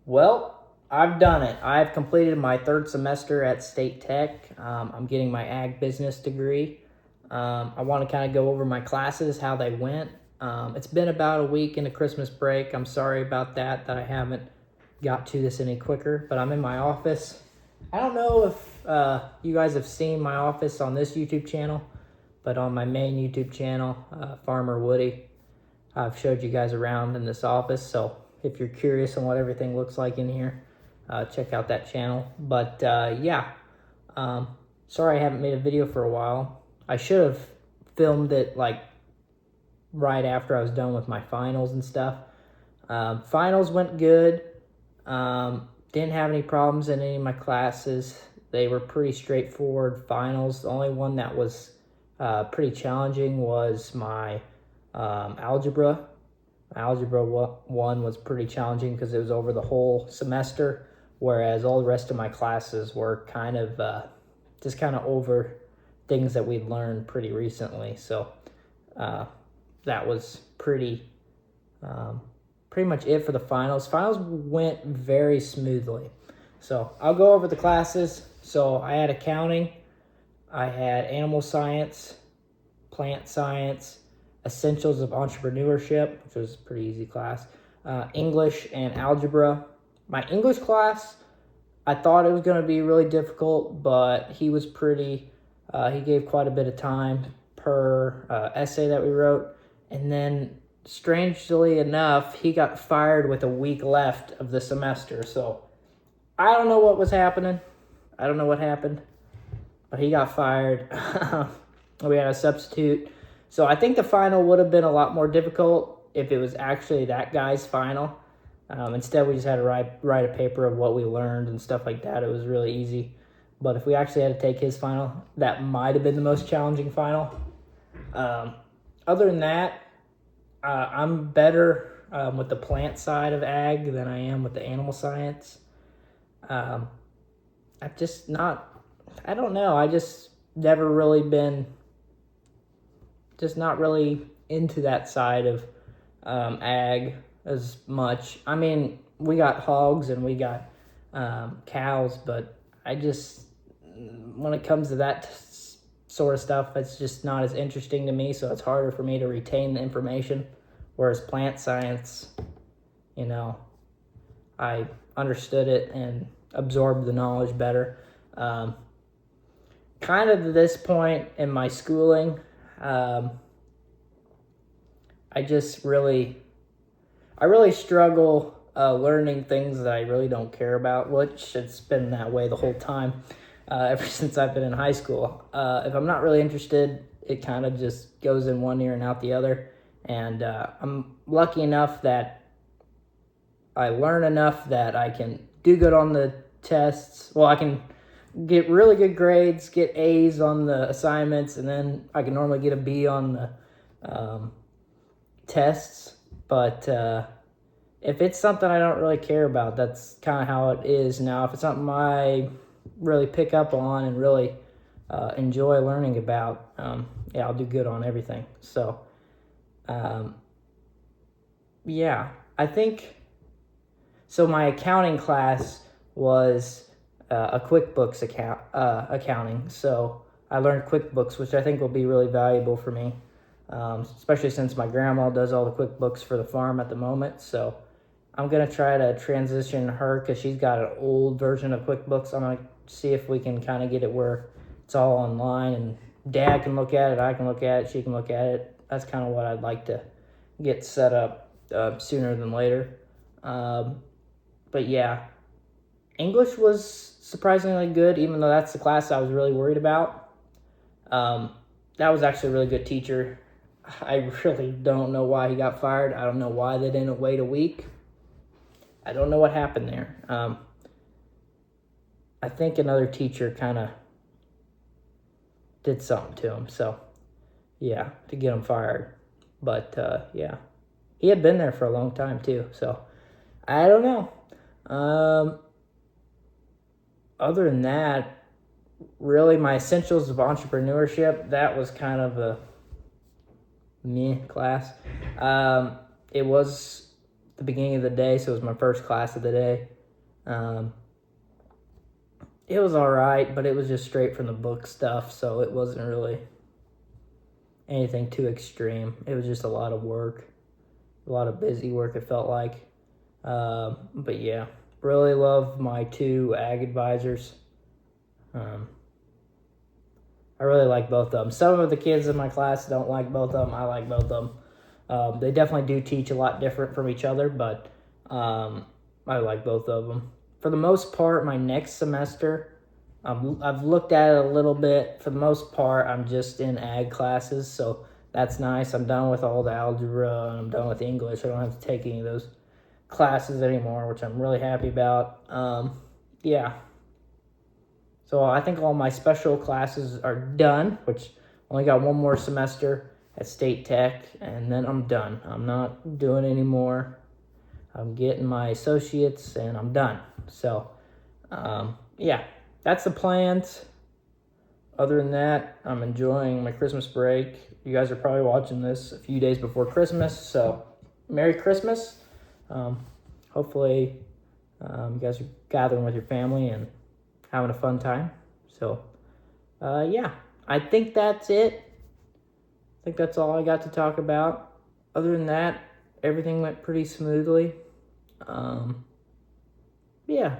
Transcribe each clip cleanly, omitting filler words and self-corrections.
Well, I've done it. I've completed my third semester at State Tech. I'm getting my ag business degree. I want to kind of go over my classes, how they went. It's been about a week into Christmas break. I'm sorry about that I haven't got to this any quicker, but I'm in my office. I don't know if you guys have seen my office on this YouTube channel, but on my main YouTube channel, Farmer Woody, I've showed you guys around in this office. So if you're curious on what everything looks like in here, check out that channel. But yeah, sorry I haven't made a video for a while. I should have filmed it like right after I was done with my finals and stuff. Finals went good. Didn't have any problems in any of my classes. They were pretty straightforward finals. The only one that was pretty challenging was my algebra. Algebra 1 was pretty challenging because it was over the whole semester, whereas all the rest of my classes were kind of just kind of over things that we'd learned pretty recently. So that was pretty much it for the finals. Finals went very smoothly. So I'll go over the classes. So I had accounting, I had animal science, plant science, essentials of entrepreneurship, which was a pretty easy class, English, and algebra. My English class, I thought it was going to be really difficult, but he was he gave quite a bit of time per essay that we wrote. And then, strangely enough, he got fired with a week left of the semester. So I don't know what was happening. I don't know what happened, but he got fired. We had a substitute. So I think the final would have been a lot more difficult if it was actually that guy's final. Instead, we just had to write a paper of what we learned and stuff like that. It was really easy. But if we actually had to take his final, that might have been the most challenging final. Other than that, I'm better with the plant side of ag than I am with the animal science. I've just not, I don't know. I just never really been, just not really into that side of ag as much. I mean, we got hogs and we got cows, but I just, when it comes to that sort of stuff, it's just not as interesting to me, so it's harder for me to retain the information. Whereas plant science, I understood it and absorbed the knowledge better. Kind of to this point in my schooling, I really struggle learning things that I really don't care about, which it's been that way the whole time, ever since I've been in high school. If I'm not really interested, it kind of just goes in one ear and out the other. And I'm lucky enough that I learn enough that I can do good on the tests. Well, I can get really good grades, get A's on the assignments, and then I can normally get a B on the tests. But if it's something I don't really care about, that's kind of how it is now. If it's something I really pick up on and really enjoy learning about, yeah, I'll do good on everything. So, yeah, I think, so my accounting class was a QuickBooks accounting. So I learned QuickBooks, which I think will be really valuable for me, especially since my grandma does all the QuickBooks for the farm at the moment. So I'm going to try to transition her because she's got an old version of QuickBooks. I'm going to see if we can kind of get it where it's all online and Dad can look at it, I can look at it, she can look at it. That's kind of what I'd like to get set up sooner than later. But yeah, English was surprisingly good, even though that's the class I was really worried about. That was actually a really good teacher. I really don't know why he got fired. I don't know why they didn't wait a week. I don't know what happened there. I think another teacher kind of did something to him. So, yeah, to get him fired. But, yeah, he had been there for a long time, too. So, I don't know. Other than that, really my essentials of entrepreneurship, that was kind of a meh class. It was the beginning of the day, so it was my first class of the day. It was all right, but it was just straight from the book stuff, so it wasn't really anything too extreme. It was just a lot of work, a lot of busy work, it felt like. But yeah, really love my 2 ag advisors. I really like both of them. Some of the kids in my class don't like both of them. I like both of them. They definitely do teach a lot different from each other, but I like both of them. For the most part, my next semester, I've looked at it a little bit. For the most part, I'm just in ag classes, so that's nice. I'm done with all the algebra, and I'm done with English. I don't have to take any of those classes anymore, which I'm really happy about. Yeah. So I think all my special classes are done, which only got 1 more semester at State Tech, and then I'm done. I'm not doing anymore. I'm getting my associates, and I'm done. So, yeah, that's the plans. Other than that, I'm enjoying my Christmas break. You guys are probably watching this a few days before Christmas, so Merry Christmas. Hopefully, you guys are gathering with your family and having a fun time. So, yeah, I think that's it. I think that's all I got to talk about. Other than that, everything went pretty smoothly. Yeah.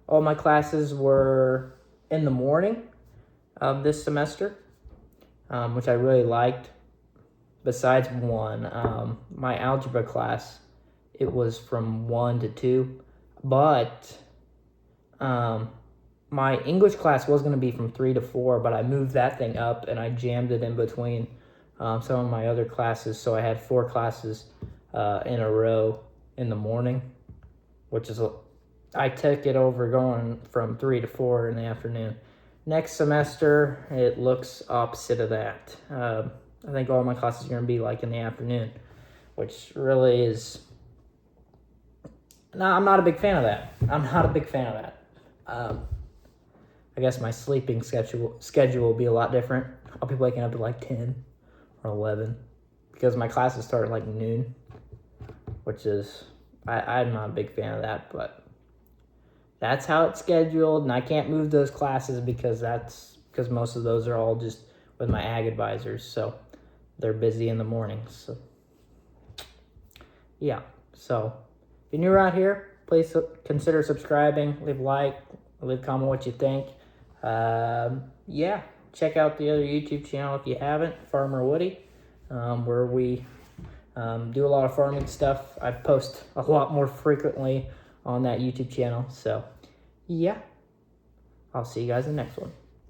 All my classes were in the morning of this semester, which I really liked. Besides one, my algebra class, it was from 1 to 2, but my English class was going to be from 3 to 4, but I moved that thing up and I jammed it in between some of my other classes, so I had 4 classes in a row in the morning, which is, I took it over going from 3 to 4 in the afternoon. Next semester, it looks opposite of that. I think all my classes are going to be like in the afternoon, which really is, no, I'm not a big fan of that. I guess my sleeping schedule will be a lot different. I'll be waking up at like 10 or 11 because my classes start at like noon, which is, I'm not a big fan of that, but that's how it's scheduled, and I can't move those classes because most of those are all just with my ag advisors, so they're busy in the mornings. So yeah, so if you're new around here, please consider subscribing, leave a like, leave a comment what you think. Yeah, check out the other YouTube channel if you haven't, Farmer Woody, where we do a lot of farming stuff. I post a lot more frequently on that YouTube channel. So, yeah, I'll see you guys in the next one.